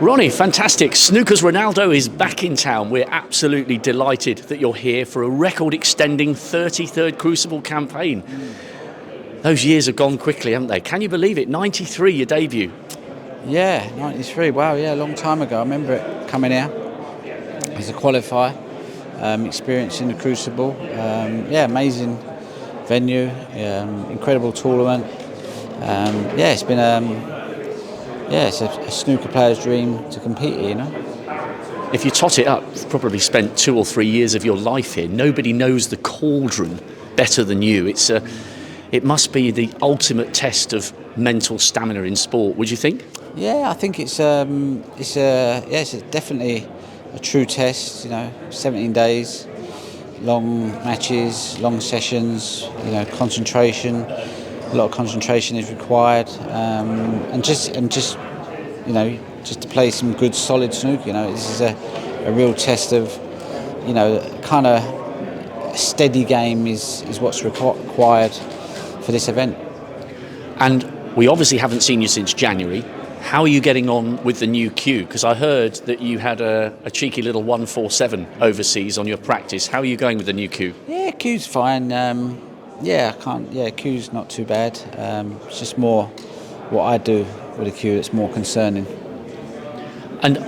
Ronnie, fantastic. Snooker's Ronaldo is back in town. We're absolutely delighted that you're here for a record-extending 33rd Crucible campaign. Those years have gone quickly, haven't they? Can you believe it? 93, your debut. Yeah, 93. Wow, yeah, a long time ago. I remember it coming here as a qualifier, experiencing the Crucible. Amazing venue, incredible tournament. It's been it's a snooker player's dream to compete here, you know. If you tot it up, you've probably spent 2 or 3 years of your life here. Nobody knows the cauldron better than you. It must be the ultimate test of mental stamina in sport, would you think? Yeah, I think it's definitely a true test. You know, 17 days, long matches, long sessions. You know, concentration. A lot of concentration is required, and just to play some good solid snooker. You know, this is a real test of, you know, kind of steady game is what's required for this event. And we obviously haven't seen you since January. How are you getting on with the new cue? Because I heard that you had a cheeky little 147 overseas on your practice. How are you going with the new cue? Yeah, cue's fine. Cue's not too bad. It's just more what I do with a cue that's more concerning. And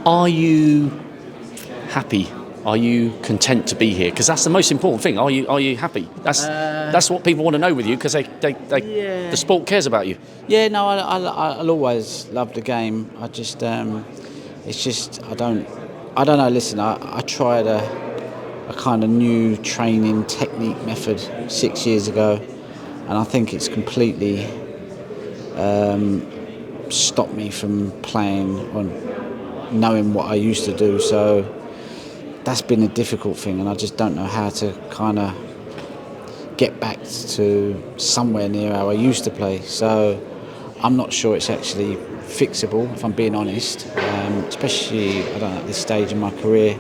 are you happy? Are you content to be here? Because that's the most important thing. Are you happy? That's what people want to know with you, because the sport cares about you. Yeah, no, I'll always love the game. I just it's just I don't know. Listen, I tried a kind of new training technique method 6 years ago, and I think it's completely stopped me from playing on knowing what I used to do. So that's been a difficult thing, and I just don't know how to kind of get back to somewhere near how I used to play. So I'm not sure it's actually fixable, if I'm being honest, especially at this stage in my career.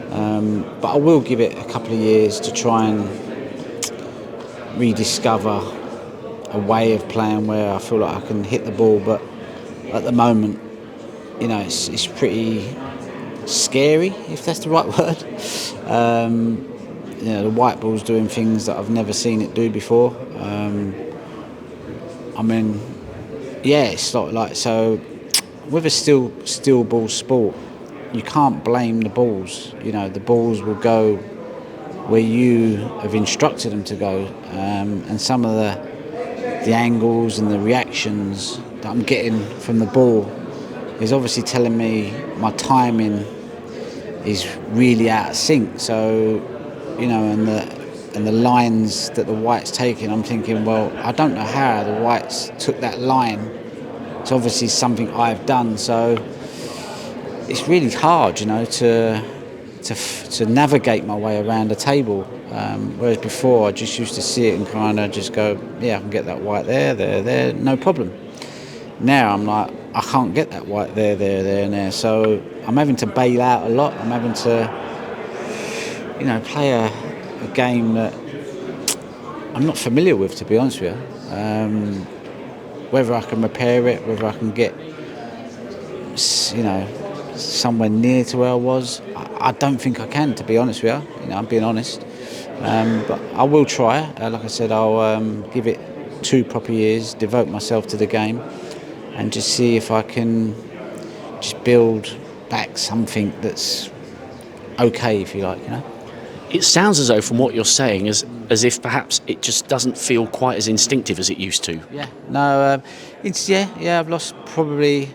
But I will give it a couple of years to try and rediscover a way of playing where I feel like I can hit the ball. But at the moment, you know, it's pretty scary, if that's the right word. You know, the white ball's doing things that I've never seen it do before. It's not like, so with a still ball sport, you can't blame the balls. You know, the balls will go where you have instructed them to go, and some of the angles and the reactions that I'm getting from the ball is obviously telling me my timing is really out of sync. So, you know, and the lines that the white's taking, I'm thinking, well, I don't know how the whites took that line. It's obviously something I've done. So it's really hard, you know, to navigate my way around the table. Whereas before, I just used to see it and kind of just go, yeah, I can get that white there, no problem. Now I'm like, I can't get that white there, and there. So I'm having to bail out a lot. I'm having to, you know, play a game that I'm not familiar with, to be honest with you. Whether I can repair it, whether I can get, you know, somewhere near to where I was, I don't think I can, to be honest with you. You know, I'm being honest. But I will try. Like I said, I'll give it 2 proper years, devote myself to the game, and just see if I can just build back something that's okay, if you like, you know. It sounds as though, from what you're saying, as if perhaps it just doesn't feel quite as instinctive as it used to. Yeah. No, I've lost probably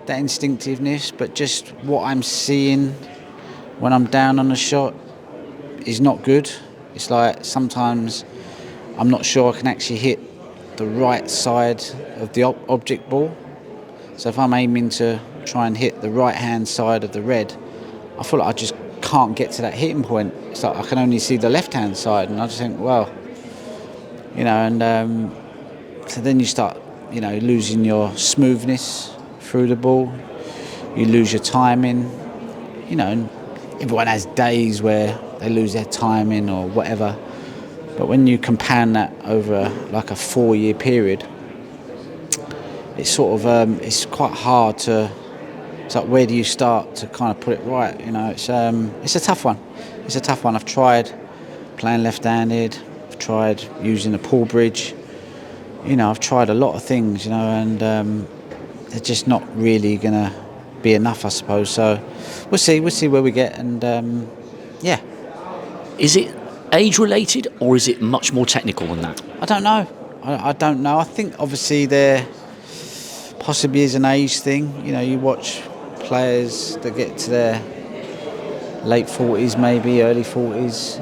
that instinctiveness, but just what I'm seeing when I'm down on a shot is not good. It's like sometimes I'm not sure I can actually hit the right side of the object ball. So if I'm aiming to try and hit the right hand side of the red, I feel like I just can't get to that hitting point. It's like I can only see the left hand side, and I just think, well, you know, and so then you start, you know, losing your smoothness through the ball. You lose your timing, you know, and everyone has days where they lose their timing or whatever. But when you compound that over like a 4-year period, it's sort of it's quite hard to it's like, where do you start to kind of put it right? You know, it's a tough one. It's a tough one. I've tried playing left-handed. I've tried using a pull bridge. You know, I've tried a lot of things. You know, and they're just not really gonna be enough, I suppose. So we'll see. We'll see where we get. And yeah. Is it age-related or is it much more technical than that? I don't know. I don't know. I think obviously there possibly is an age thing. You know, you watch players that get to their late 40s, maybe early 40s.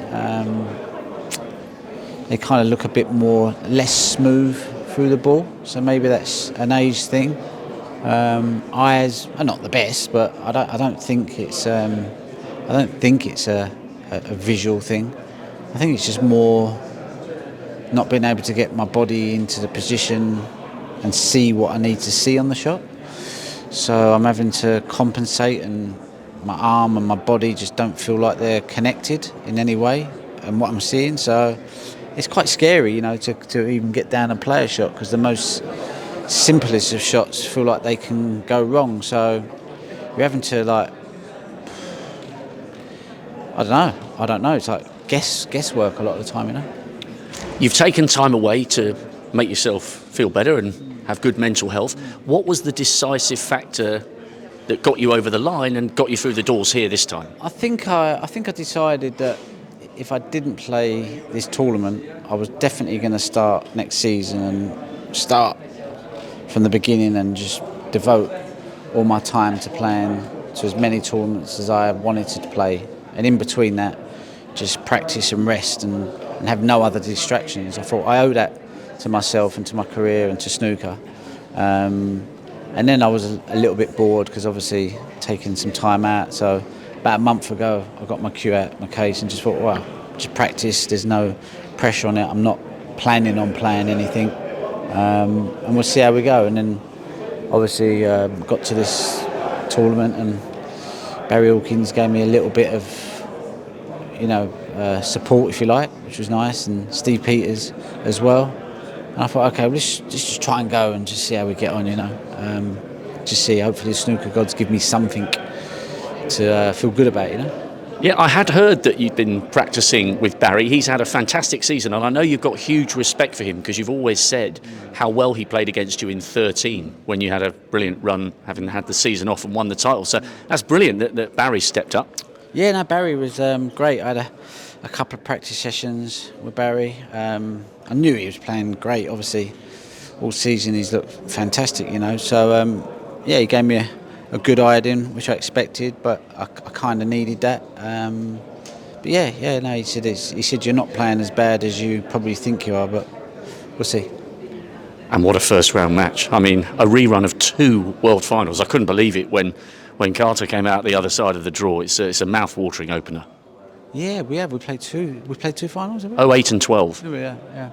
They kind of look a bit more less smooth through the ball. So maybe that's an age thing. Eyes are not the best, but I don't think it's a visual thing. I think it's just more not being able to get my body into the position and see what I need to see on the shot. So I'm having to compensate, and my arm and my body just don't feel like they're connected in any way and what I'm seeing. So it's quite scary, you know, to even get down and play a shot, because the most simplest of shots feel like they can go wrong. So you're having to, like, I don't know. It's like guesswork a lot of the time, you know. You've taken time away to make yourself feel better and have good mental health. What was the decisive factor that got you over the line and got you through the doors here this time? I think I decided that if I didn't play this tournament, I was definitely going to start next season and start from the beginning and just devote all my time to playing to as many tournaments as I wanted to play. And in between that, just practice and rest and have no other distractions. I thought I owe that to myself and to my career and to snooker. And then I was a little bit bored because obviously taking some time out. So about a month ago, I got my cue out, my case, and just thought, well, just practice. There's no pressure on it. I'm not planning on playing anything. And we'll see how we go. And then obviously got to this tournament, and Barry Hawkins gave me a little bit of, you know, support, if you like, which was nice, and Steve Peters as well. And I thought, okay, well, let's just try and go and just see how we get on, you know. Just see, hopefully the snooker gods give me something to feel good about, you know. Yeah, I had heard that you'd been practicing with Barry. He's had a fantastic season, and I know you've got huge respect for him because you've always said how well he played against you in 13 when you had a brilliant run, having had the season off and won the title. So that's brilliant that Barry stepped up. Yeah, no, Barry was great. I had a couple of practice sessions with Barry. I knew he was playing great, obviously. All season he's looked fantastic, you know. So, yeah, he gave me a good iron, which I expected, but I kind of needed that. But yeah, no, he said you're not playing as bad as you probably think you are, but we'll see. And what a first round match. I mean, a rerun of 2 world finals. I couldn't believe it when Carter came out the other side of the draw. It's a mouth-watering opener. Yeah, we have. We played 2 finals, have we? 08 and 12. Yeah.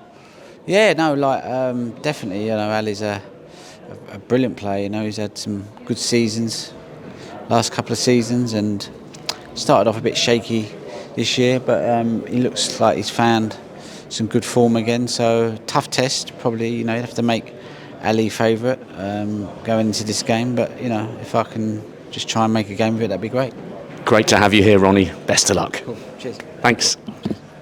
Yeah, no, like, definitely, you know, Ali's a brilliant player, you know. He's had some good seasons, last couple of seasons, and started off a bit shaky this year, but he looks like he's found some good form again. So tough test, probably. You know, you'd have to make Ali favourite going into this game, but you know, if I can just try and make a game of it, that'd be great. Great to have you here, Ronnie. Best of luck. Cool. Cheers. Thanks.